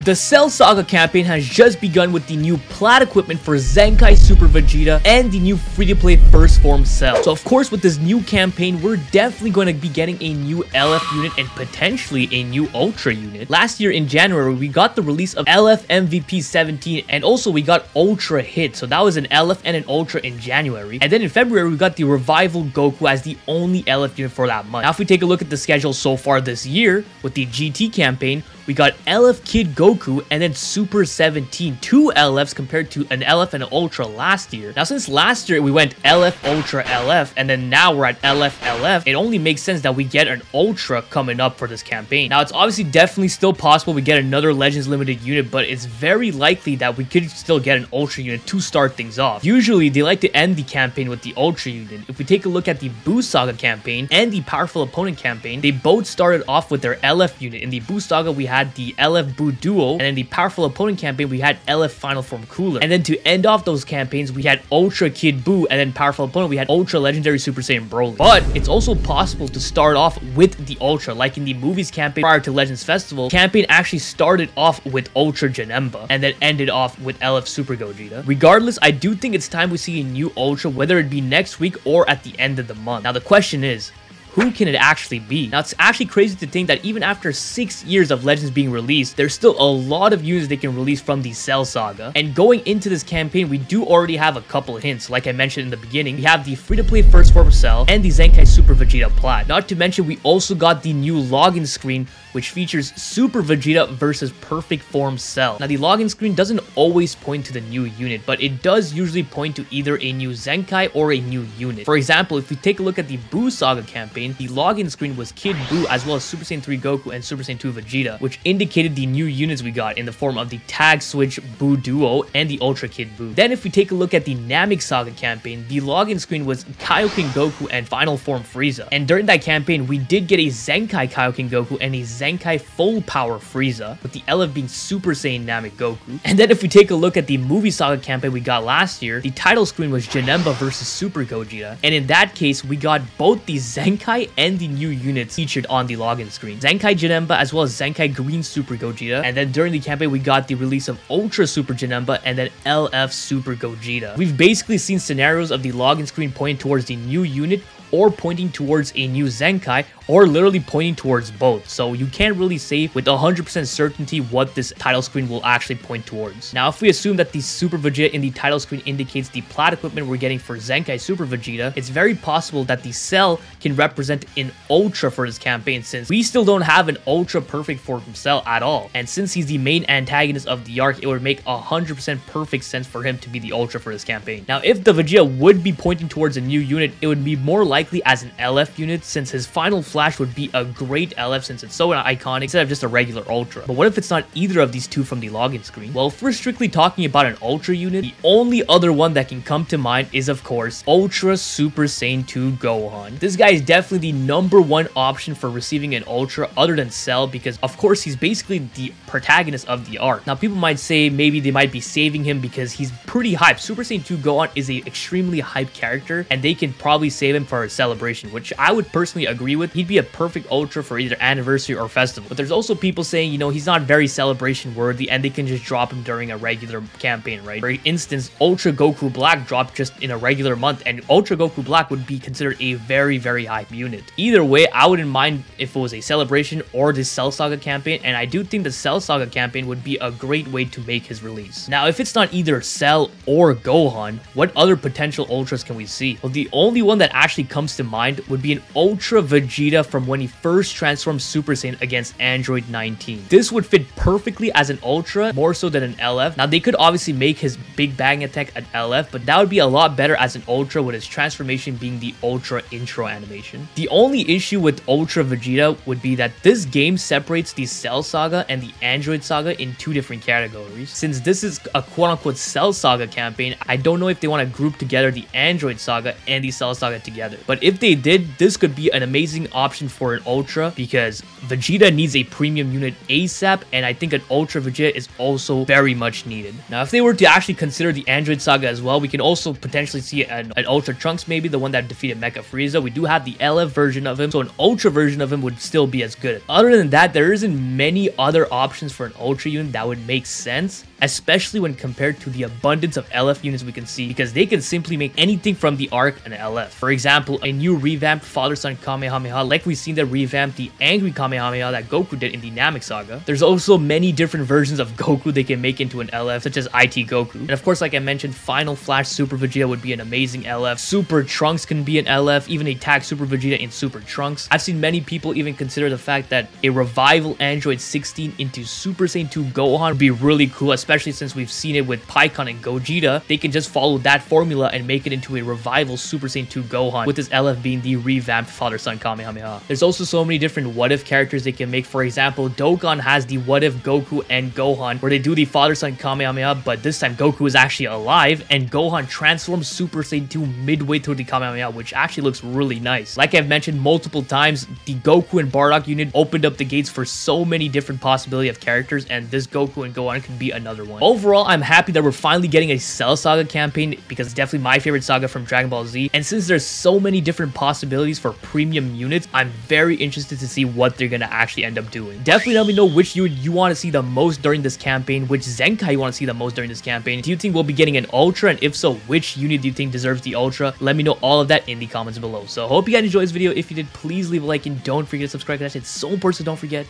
The Cell Saga campaign has just begun with the new plat equipment for Zenkai Super Vegeta and the new free-to-play First Form Cell. So of course with this new campaign, we're definitely going to be getting a new LF unit and potentially a new Ultra unit. Last year in January, we got the release of LF MVP 17 and also we got Ultra Hit. So that was an LF and an Ultra in January. And then in February, we got the Revival Goku as the only LF unit for that month. Now if we take a look at the schedule so far this year with the GT campaign, we got LF Kid Goku and then Super 17, 2 LFs compared to an LF and an Ultra last year. Now since last year we went LF Ultra LF and then now we're at LF LF, it only makes sense that we get an Ultra coming up for this campaign. Now it's obviously definitely still possible we get another Legends Limited unit, but it's very likely that we could still get an Ultra unit to start things off. Usually they like to end the campaign with the Ultra unit. If we take a look at the Buu Saga campaign and the Powerful Opponent campaign, they both started off with their LF unit. In the Buu Saga we had the LF Buu Duo, and in the Powerful Opponent campaign we had LF Final Form Cooler. And then to end off those campaigns we had Ultra Kid Buu, and then Powerful Opponent we had Ultra Legendary Super Saiyan Broly. But it's also possible to start off with the Ultra, like in the movies campaign prior to Legends Festival. Campaign actually started off with Ultra Janemba and then ended off with LF Super Gogeta. Regardless, I do think it's time we see a new Ultra, whether it be next week or at the end of the month. Now the question is, who can it actually be? Now, it's actually crazy to think that even after 6 years of Legends being released, there's still a lot of units they can release from the Cell Saga. And going into this campaign, we do already have a couple of hints. Like I mentioned in the beginning, we have the free-to-play First Form Cell and the Zenkai Super Vegeta Plat. Not to mention, we also got the new login screen, which features Super Vegeta versus Perfect Form Cell. Now, the login screen doesn't always point to the new unit, but it does usually point to either a new Zenkai or a new unit. For example, if we take a look at the Buu Saga campaign, the login screen was Kid Buu as well as Super Saiyan 3 Goku and Super Saiyan 2 Vegeta, which indicated the new units we got in the form of the Tag Switch Buu Duo and the Ultra Kid Buu. Then if we take a look at the Namek Saga campaign, the login screen was Kaioken Goku and Final Form Frieza. And during that campaign, we did get a Zenkai Kaioken Goku and a Zenkai Full Power Frieza, with the LF being Super Saiyan Namek Goku. And then if we take a look at the Movie Saga campaign we got last year, the title screen was Janemba versus Super Gogeta. And in that case, we got both the Zenkai and the new units featured on the login screen. Zenkai Janemba as well as Zenkai Green Super Gogeta. And then during the campaign, we got the release of Ultra Super Janemba and then LF Super Gogeta. We've basically seen scenarios of the login screen pointing towards the new unit or pointing towards a new Zenkai, or literally pointing towards both. So you can't really say with 100% certainty what this title screen will actually point towards. Now, if we assume that the Super Vegeta in the title screen indicates the plat equipment we're getting for Zenkai Super Vegeta, it's very possible that the Cell can represent an Ultra for this campaign, since we still don't have an Ultra Perfect Form Cell at all. And since he's the main antagonist of the arc, it would make 100% perfect sense for him to be the Ultra for this campaign. Now, if the Vegeta would be pointing towards a new unit, it would be more likely as an LF unit, since his final flash would be a great LF since it's so iconic instead of just a regular Ultra. But what if it's not either of these two from the login screen? Well, if we're strictly talking about an Ultra unit, the only other one that can come to mind is, of course, Ultra Super Saiyan 2 Gohan. This guy is definitely the #1 option for receiving an Ultra other than Cell, because of course he's basically the protagonist of the arc. Now, people might say maybe they might be saving him because he's pretty hyped. Super Saiyan 2 Gohan is a extremely hyped character, and they can probably save him for a celebration, which I would personally agree with. He'd be a perfect Ultra for either anniversary or festival. But there's also people saying, you know, he's not very celebration worthy and they can just drop him during a regular campaign, right? For instance, Ultra Goku Black dropped just in a regular month, and Ultra Goku Black would be considered a very, very hype unit. Either way, I wouldn't mind if it was a celebration or the Cell Saga campaign, and I do think the Cell Saga campaign would be a great way to make his release. Now, if it's not either Cell or Gohan, what other potential Ultras can we see? Well, the only one that actually comes to mind would be an Ultra Vegeta from when he first transformed Super Saiyan against Android 19. This would fit perfectly as an Ultra, more so than an LF. Now, they could obviously make his Big Bang Attack an LF, but that would be a lot better as an Ultra, with his transformation being the Ultra intro animation. The only issue with Ultra Vegeta would be that this game separates the Cell Saga and the Android Saga in 2 different categories. Since this is a quote-unquote Cell Saga campaign, I don't know if they want to group together the Android Saga and the Cell Saga together. But if they did, this could be an amazing option option for an Ultra because Vegeta needs a premium unit ASAP, and I think an Ultra Vegeta is also very much needed. Now, if they were to actually consider the Android Saga as well, we can also potentially see an Ultra Trunks, maybe the one that defeated Mecha Frieza. We do have the LF version of him, so an Ultra version of him would still be as good. Other than that, there isn't many other options for an Ultra unit that would make sense, especially when compared to the abundance of LF units we can see, because they can simply make anything from the Arc an LF. For example, a new revamped Father-Son Kamehameha, like we've seen that revamp the Angry Kamehameha that Goku did in the Namek Saga. There's also many different versions of Goku they can make into an LF, such as IT Goku. And of course, like I mentioned, Final Flash Super Vegeta would be an amazing LF. Super Trunks can be an LF, even a Tag Super Vegeta in Super Trunks. I've seen many people even consider the fact that a revival Android 16 into Super Saiyan 2 Gohan would be really cool, especially since we've seen it with Pikkon and Gogeta. They can just follow that formula and make it into a revival Super Saiyan 2 Gohan, with his LF being the revamped Father-Son Kamehameha. There's also so many different what-if characters they can make. For example, Dokkan has the what-if Goku and Gohan, where they do the Father-Son Kamehameha, but this time Goku is actually alive, and Gohan transforms Super Saiyan 2 midway through the Kamehameha, which actually looks really nice. Like I've mentioned multiple times, the Goku and Bardock unit opened up the gates for so many different possibility of characters, and this Goku and Gohan could be another one. Overall, I'm happy that we're finally getting a Cell Saga campaign, because it's definitely my favorite saga from Dragon Ball Z, and since there's so many different possibilities for premium units, I'm very interested to see what they're gonna actually end up doing. Definitely let me know which unit you want to see the most during this campaign, which Zenkai you want to see the most during this campaign. Do you think we'll be getting an Ultra, and if so, which unit do you think deserves the Ultra? Let me know all of that in the comments below. So hope you guys enjoyed this video. If you did, please leave a like and don't forget to subscribe, because it's so important, so don't forget.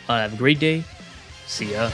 Have a great day. See ya.